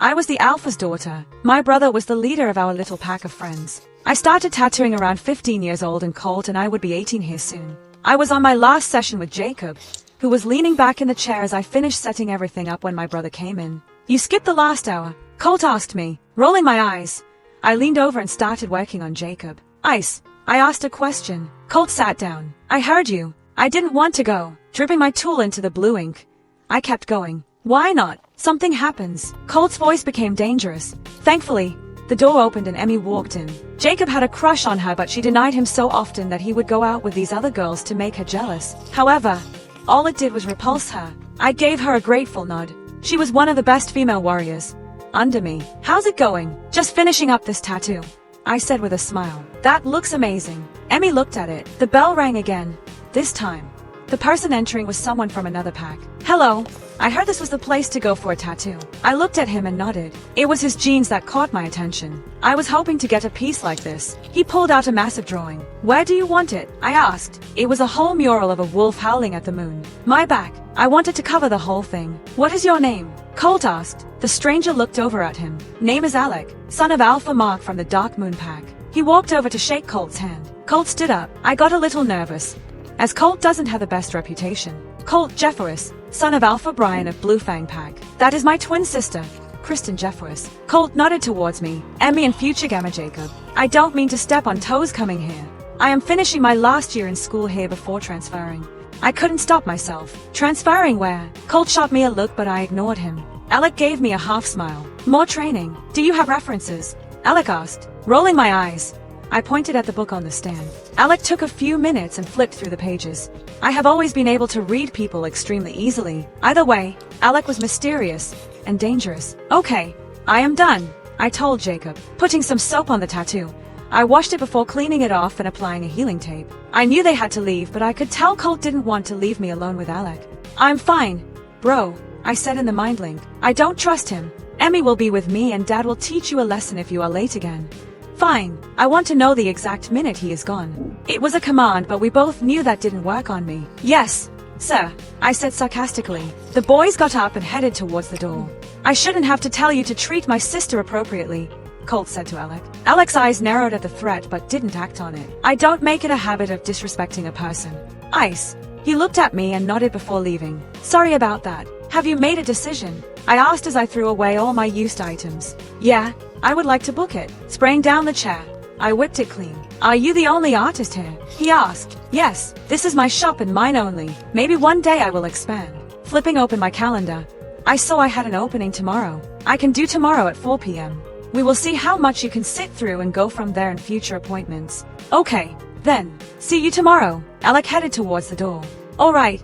I was the alpha's daughter. My brother was the leader of our little pack of friends. I started tattooing around 15 years old in Colt, and I would be 18 here soon. I was on my last session with Jacob, who was leaning back in the chair as I finished setting everything up when my brother came in. "You skipped the last hour?" Colt asked me, rolling my eyes. I leaned over and started working on Jacob. "Ice?" I asked a question. Colt sat down. "I heard you." I didn't want to go, dripping my tool into the blue ink. I kept going. "Why not? Something happens." Colt's voice became dangerous. Thankfully, the door opened and Emmy walked in. Jacob had a crush on her, but she denied him so often that he would go out with these other girls to make her jealous. However, all it did was repulse her. I gave her a grateful nod. She was one of the best female warriors under me. "How's it going?" "Just finishing up this tattoo," I said with a smile. "That looks amazing." Emmy looked at it. The bell rang again. This time, the person entering was someone from another pack. "Hello. I heard this was the place to go for a tattoo." I looked at him and nodded. It was his jeans that caught my attention. I was hoping to get a piece like this. He pulled out a massive drawing. "Where do you want it?" I asked. It was a whole mural of a wolf howling at the moon. My back. I wanted to cover the whole thing. "What is your name?" Colt asked. The stranger looked over at him. "Name is Alec, son of Alpha Mark from the Dark Moon Pack." He walked over to shake Colt's hand. Colt stood up. I got a little nervous, as Colt doesn't have the best reputation. "Colt Jeffers, son of Alpha Brian of Blue Fang Pack. That is my twin sister, Kristen Jeffers." Colt nodded towards me. "Emmy and future Gamma Jacob. I don't mean to step on toes coming here. I am finishing my last year in school here before transferring." I couldn't stop myself. "Transferring where?" Colt shot me a look, but I ignored him. Alec gave me a half smile. "More training. Do you have references?" Alec asked, rolling my eyes. I pointed at the book on the stand. Alec took a few minutes and flipped through the pages. I have always been able to read people extremely easily. Either way, Alec was mysterious and dangerous. "Okay, I am done," I told Jacob, putting some soap on the tattoo. I washed it before cleaning it off and applying a healing tape. I knew they had to leave, but I could tell Colt didn't want to leave me alone with Alec. "I'm fine, bro," I said in the mind link. "I don't trust him. Emmy will be with me and Dad will teach you a lesson if you are late again." "Fine. I want to know the exact minute he is gone." It was a command, but we both knew that didn't work on me. "Yes, sir," I said sarcastically. The boys got up and headed towards the door. "I shouldn't have to tell you to treat my sister appropriately," Colt said to Alec. Alec's eyes narrowed at the threat but didn't act on it. "I don't make it a habit of disrespecting a person." "Ice." He looked at me and nodded before leaving. "Sorry about that. Have you made a decision?" I asked as I threw away all my used items. "Yeah, I would like to book it." Spraying down the chair, I whipped it clean. "Are you the only artist here?" he asked. "Yes, this is my shop and mine only. Maybe one day I will expand." Flipping open my calendar, I saw I had an opening tomorrow. "I can do tomorrow at 4 p.m. We will see how much you can sit through and go from there in future appointments." "Okay, then. See you tomorrow." Alec headed towards the door. "All right,"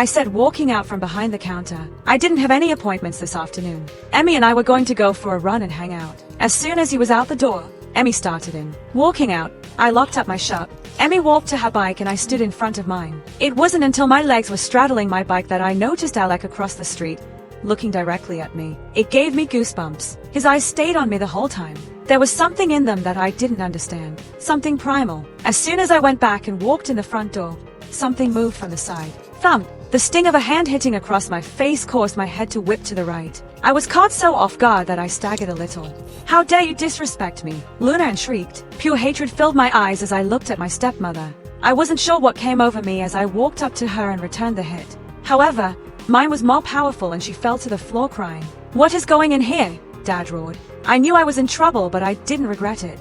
I said, walking out from behind the counter. I didn't have any appointments this afternoon. Emmy and I were going to go for a run and hang out. As soon as he was out the door, Emmy started in. Walking out, I locked up my shop. Emmy walked to her bike and I stood in front of mine. It wasn't until my legs were straddling my bike that I noticed Alec across the street, looking directly at me. It gave me goosebumps. His eyes stayed on me the whole time. There was something in them that I didn't understand. Something primal. As soon as I went back and walked in the front door, something moved from the side. Thump! The sting of a hand hitting across my face caused my head to whip to the right. I was caught so off guard that I staggered a little. "How dare you disrespect me!" Luna shrieked. Pure hatred filled my eyes as I looked at my stepmother. I wasn't sure what came over me as I walked up to her and returned the hit. However, mine was more powerful and she fell to the floor crying. "What is going in here?" Dad roared. I knew I was in trouble, but I didn't regret it.